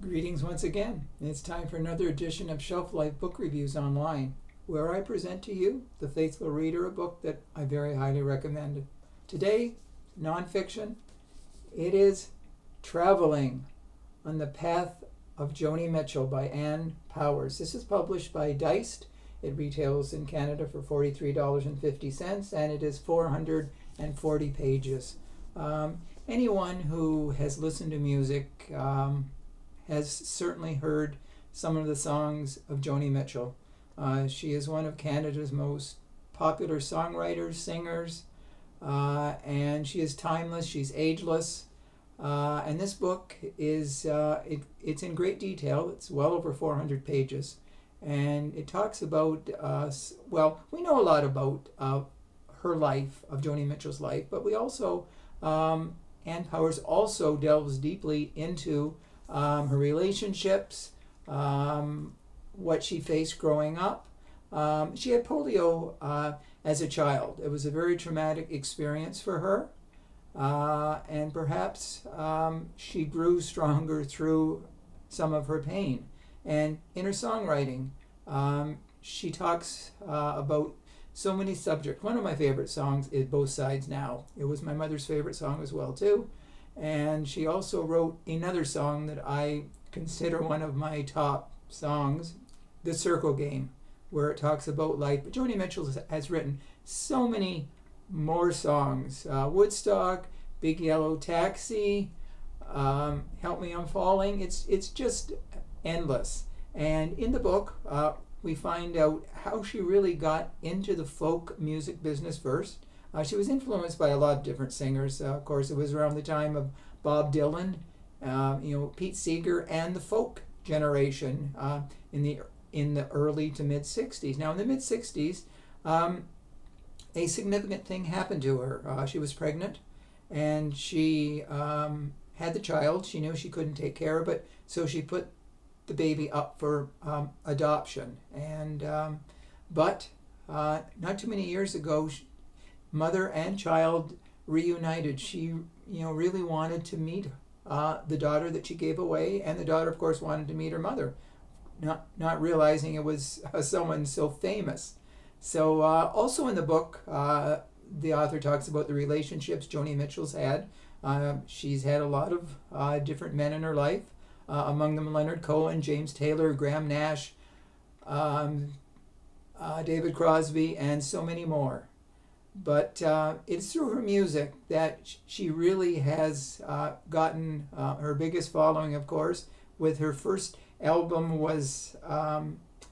Greetings once again. It's time for another edition of Shelf Life Book Reviews Online, where I present to you, the faithful reader, a book that I very highly recommend. Today, nonfiction. It is Traveling on the Path of Joni Mitchell by Ann Powers. This is published by Diced. It retails in Canada for $43.50, and it is 440 pages. Anyone who has listened to music has certainly heard some of the songs of Joni Mitchell. She is one of Canada's most popular songwriters, singers, and she is timeless, she's ageless. And this book is, it's in great detail. It's well over 400 pages. And it talks about, we know a lot about her life, of Joni Mitchell's life, but we also, Ann Powers also delves deeply into her relationships, what she faced growing up. She had polio as a child. It was a very traumatic experience for her, and perhaps she grew stronger through some of her pain. And in her songwriting, she talks about so many subjects. One of my favorite songs is Both Sides Now. It was my mother's favorite song as well, too. And she also wrote another song that I consider one of my top songs, The Circle Game, where it talks about life. But Joni Mitchell has written so many more songs. Woodstock, Big Yellow Taxi, Help Me I'm Falling. It's just endless. And in the book, we find out how she really got into the folk music business first. She was influenced by a lot of different singers. Of course, it was around the time of Bob Dylan, Pete Seeger, and the folk generation in the early to mid '60s. Now, in the mid '60s, a significant thing happened to her. She was pregnant, and she had the child. She knew she couldn't take care of it, so she put the baby up for adoption. And but not too many years ago, mother and child reunited. She, really wanted to meet the daughter that she gave away, and the daughter, of course, wanted to meet her mother, not realizing it was someone so famous. So also in the book, the author talks about the relationships Joni Mitchell's had. She's had a lot of different men in her life, among them Leonard Cohen, James Taylor, Graham Nash, David Crosby, and so many more. But it's through her music that she really has gotten her biggest following, of course. With her first album was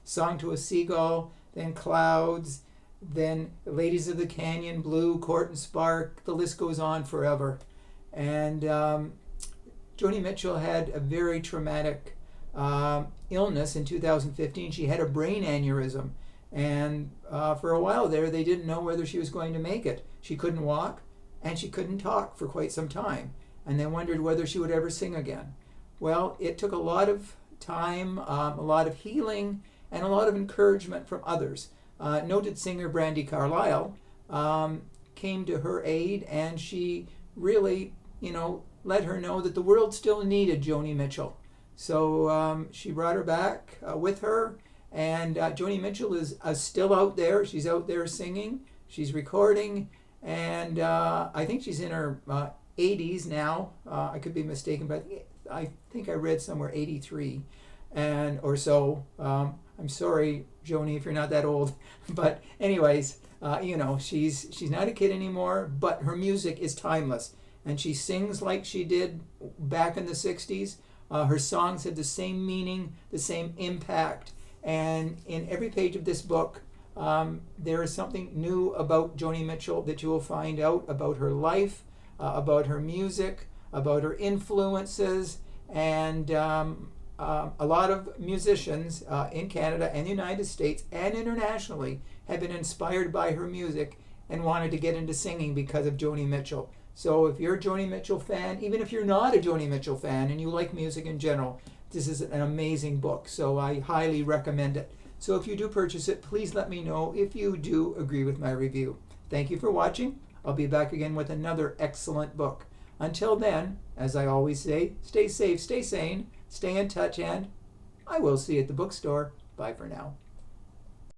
Song to a Seagull, then Clouds, then Ladies of the Canyon, Blue, Court and Spark. The list goes on forever. And Joni Mitchell had a very traumatic illness in 2015. She had a brain aneurysm. And for a while there, they didn't know whether she was going to make it. She couldn't walk, and she couldn't talk for quite some time. And they wondered whether she would ever sing again. Well, it took a lot of time, a lot of healing, and a lot of encouragement from others. Noted singer Brandi Carlile came to her aid, and she really, let her know that the world still needed Joni Mitchell. So she brought her back with her. And Joni Mitchell is still out there. She's out there singing. She's recording. And I think she's in her 80s now. I could be mistaken, but I think I read somewhere 83 or so. I'm sorry, Joni, if you're not that old. But anyways, she's not a kid anymore, but her music is timeless. And she sings like she did back in the 60s. Her songs have the same meaning, the same impact. And in every page of this book, there is something new about Joni Mitchell that you will find out about her life, about her music, about her influences, and a lot of musicians in Canada and the United States and internationally have been inspired by her music and wanted to get into singing because of Joni Mitchell. So if you're a Joni Mitchell fan, even if you're not a Joni Mitchell fan and you like music in general, this is an amazing book, so I highly recommend it. So if you do purchase it, please let me know if you do agree with my review. Thank you for watching. I'll be back again with another excellent book. Until then, as I always say, stay safe, stay sane, stay in touch, and I will see you at the bookstore. Bye for now.